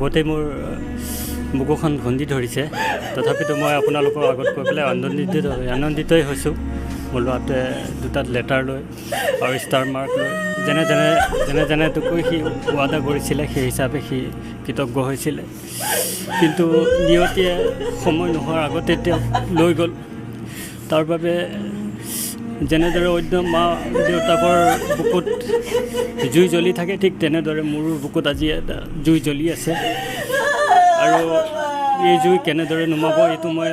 আগতেই মোৰ বুকুখন খুন্দি ধৰিছে তথাপিতো মই আপোনালোকৰ আগত কৈ পেলাই আনন্দিতই হৈছোঁ মোৰ ল'ৰাটোৱে দুটাত লেটাৰ লৈ আৰু ষ্টাৰ মাৰ্ক লৈ যেনেকৈ সি ৱাদা কৰিছিলে সেই হিচাপে সি কৃতজ্ঞ হৈছিলে কিন্তু নিয়তিয়ে সময় নোহোৱাৰ আগতে তেওঁক লৈ গ'ল তাৰ বাবে যেনেদৰে অন্য মা দেউতাকৰ বুকুত জুই জ্বলি থাকে ঠিক তেনেদৰে মোৰো বুকুত আজি এটা জুই জ্বলি আছে আৰু এই জুই কেনেদৰে নুমাব এইটো মই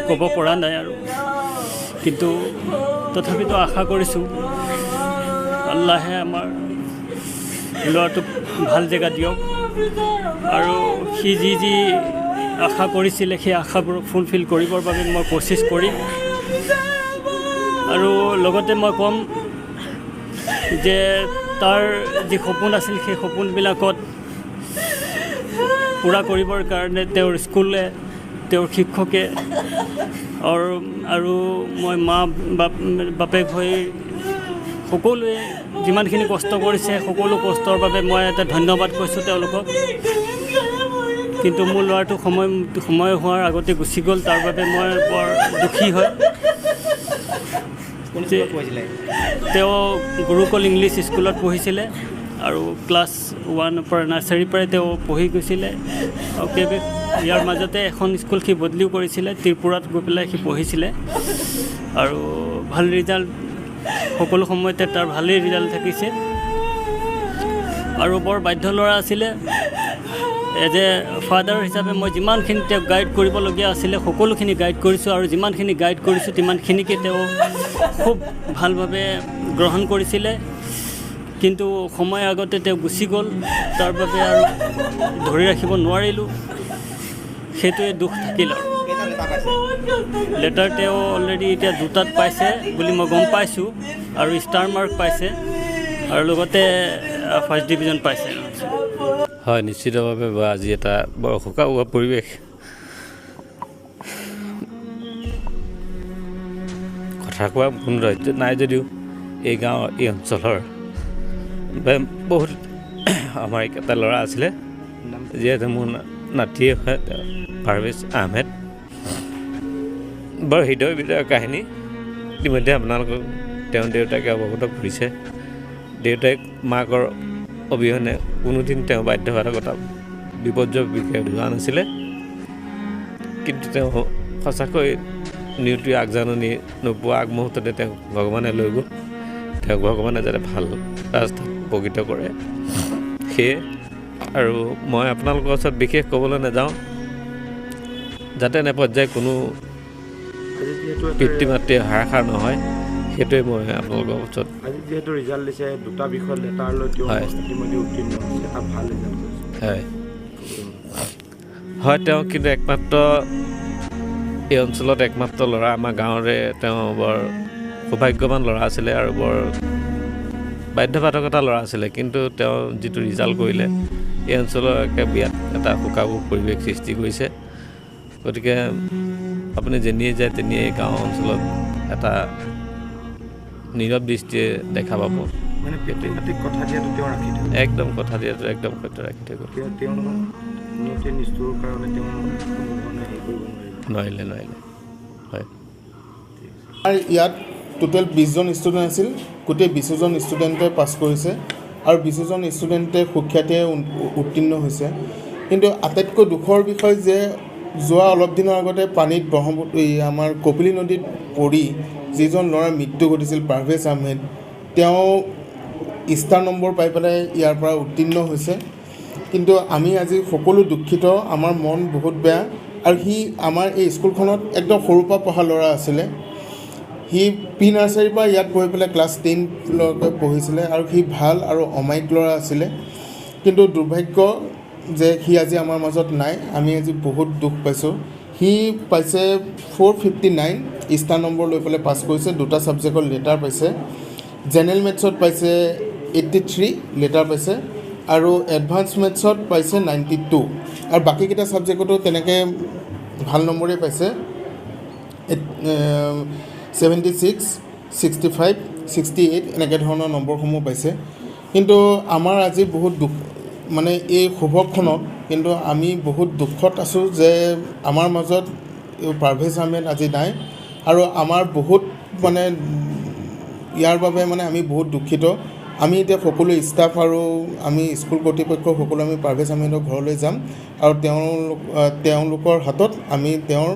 ক'ব পৰা নাই আৰু কিন্তু তথাপিতো আশা কৰিছোঁ আল্লাহে আমাৰ ল'ৰাটোক ভাল জেগা দিয়ক আৰু সি যি আশা কৰিছিলে সেই আশাবোৰ ফুলফিল কৰিবৰ বাবে মই কোচিছ কৰিম আৰু লগতে মই ক'ম যে তাৰ যি সপোন আছিল সেই সপোনবিলাকত পূৰা কৰিবৰ কাৰণে তেওঁৰ স্কুলে তেওঁৰ শিক্ষকে আৰু মই মা বাপেক হৈ সকলোৱে যিমানখিনি কষ্ট কৰিছে সকলো কষ্টৰ বাবে মই এটা ধন্যবাদ কৈছোঁ তেওঁলোকক কিন্তু মোৰ ল'ৰাটো সময় হোৱাৰ আগতে গুচি গ'ল তাৰ বাবে মই বৰ দুখী হয় তেওঁ গুৰুকুল ইংলিছ স্কুলত পঢ়িছিলে আৰু ক্লাছ 1 পৰা নাৰ্চাৰীৰ পৰাই তেওঁ পঢ়ি গৈছিলে আৰু ইয়াৰ মাজতে এখন স্কুল সি বদলিও কৰিছিলে ত্ৰিপুৰাত গৈ পেলাই সি পঢ়িছিলে আৰু ভাল ৰিজাল্ট সকলো সময়তে তাৰ ভালেই ৰিজাল্ট থাকিছে আৰু বৰ বাধ্য ল'ৰা আছিলে এজ এ ফাদাৰ হিচাপে মই যিমানখিনি তেওঁক গাইড কৰিবলগীয়া আছিলে সকলোখিনি গাইড কৰিছোঁ আৰু যিমানখিনি গাইড কৰিছোঁ তিমানখিনিকে তেওঁ খুব ভালভাৱে গ্ৰহণ কৰিছিলে কিন্তু সময় আগতে তেওঁ গুচি গ'ল তাৰ বাবে আৰু ধৰি ৰাখিব নোৱাৰিলোঁ সেইটোৱে দুখ থাকিল আৰু লেটাৰ তেওঁ অলৰেডি এতিয়া 2টাত পাইছে বুলি মই গম পাইছোঁ আৰু ষ্টাৰ মাৰ্ক পাইছে আৰু লগতে ফাৰ্ষ্ট ডিভিজন পাইছে হয় নিশ্চিতভাৱে আজি এটা বৰ শোকাৱহ পৰিৱেশ কথা কোৱা কোনো ৰাজ্য নাই যদিও এই গাঁও এই অঞ্চলৰ বহুত আমাৰ এটা ল'ৰা আছিলে যিহেতু মোৰ নাতিয়ে হয় পাৰভেজ আহমেদ বৰ হৃদয় বিদয় কাহিনী ইতিমধ্যে আপোনালোকক তেওঁৰ দেউতাকে অৱগত কৰিছে দেউতাক মাকৰ অবিহনে কোনোদিন তেওঁ বাধ্যবাধকতা বিপৰ্যয়ৰ বিষয়ে যোৱা নাছিলে কিন্তু তেওঁ সঁচাকৈ নিউট্ৰি আগজাননী নোপোৱা আগমুহূৰ্ততে তেওঁক ভগৱানে লৈ গ'ল তেওঁক ভগৱানে যাতে ভাল ৰাস্তাত উপকৃত কৰে সেয়ে আৰু মই আপোনালোকৰ ওচৰত বিশেষ ক'বলৈ নাযাওঁ যাতে এনে পৰ্যায় কোনো পিতৃ মাতৃ হাৰাশাৰ নহয় সেইটোৱে মই আপোনালোকৰ ওচৰত আজি যিহেতু ৰিজাল্ট দিছে 2টা বিষয়ত লেটাৰ লৈ ইতিমধ্যে উত্তীৰ্ণ হৈছে এটা ভাল ৰিজাল্ট হয় তেওঁ কিন্তু একমাত্ৰ এই অঞ্চলত একমাত্ৰ ল'ৰা আমাৰ গাঁৱৰে তেওঁ বৰ সৌভাগ্যৱান ল'ৰা আছিলে আৰু বৰ বাধ্যবাধকতা ল'ৰা আছিলে কিন্তু তেওঁ যিটো ৰিজাল্ট কৰিলে এই অঞ্চলৰ বিয়াত এটা শোকাৱহ পৰিৱেশ সৃষ্টি কৰিছে গতিকে আপুনি যেনিয়ে যায় তেনিয়ে গাঁও অঞ্চলত এটা নীৰৱ দৃষ্টিয়ে দেখা পাব মানে কথা দিয়াটো তেওঁ ৰাখি থৈ একদম কথা দিয়াটো একদম সত্য ৰাখি থৈ গ'ল তেওঁ নিষ্ঠুৰ কাৰণে তেওঁ হেৰি কৰিব নোৱাৰিলে হয় আৰু ইয়াত টোটেল 20জন ষ্টুডেণ্ট আছিল গোটেই 20জন ষ্টুডেণ্টে পাছ কৰিছে আৰু 20জন ষ্টুডেণ্টে সুখ্যাতিৰে উত্তীৰ্ণ হৈছে কিন্তু আটাইতকৈ দুখৰ বিষয় যে যোৱা অলপ দিনৰ আগতে পানীত ব্ৰহ্মপুত্ৰ আমাৰ কপিলী নদীত পৰি যিজন ল'ৰাৰ মৃত্যু ঘটিছিল পাৰভেজ আহমেদ তেওঁ ষ্টাৰ নম্বৰ পাই পেলাই ইয়াৰ পৰা উত্তীৰ্ণ হৈছে কিন্তু আমি আজি সকলো দুখিত আমাৰ মন বহুত বেয়া আৰু সি আমাৰ এই স্কুলখনত একদম সৰুৰ পৰা পঢ়া ল'ৰা আছিলে সি প্ৰি নাৰ্চাৰীৰ পৰা ইয়াত পঢ়ি পেলাই ক্লাছ 10লৈকে পঢ়িছিলে আৰু সি ভাল আৰু অমায়িক ল'ৰা আছিলে কিন্তু দুৰ্ভাগ্য যে সি আজি আমাৰ মাজত নাই আমি আজি বহুত দুখ পাইছোঁ সি পাইছে 459 ষ্টাৰ নম্বৰ লৈ পেলাই পাছ কৰিছে 2টা ছাবজেক্টত লেটাৰ পাইছে জেনেৰেল মেথছত পাইছে 83 লেটাৰ পাইছে আৰু এডভান্স মেথছত পাইছে 92 আৰু বাকীকেইটা ছাবজেক্টতো তেনেকৈ ভাল নম্বৰেই পাইছে 76 65 68 এনেকৈ ধৰণৰ নম্বৰসমূহ পাইছে কিন্তু আমাৰ আজি বহুত মানে এই শুভক্ষণত কিন্তু আমি বহুত দুখত আছোঁ যে আমাৰ মাজত পাৰভেজ আহমেদ আজি নাই আৰু আমাৰ বহুত মানে ইয়াৰ বাবে মানে আমি বহুত দুখিত আমি এতিয়া সকলো ষ্টাফ আৰু আমি স্কুল কৰ্তৃপক্ষ সকলো আমি পাৰভেজ আহমেদৰ ঘৰলৈ যাম আৰু তেওঁলোকৰ হাতত আমি তেওঁৰ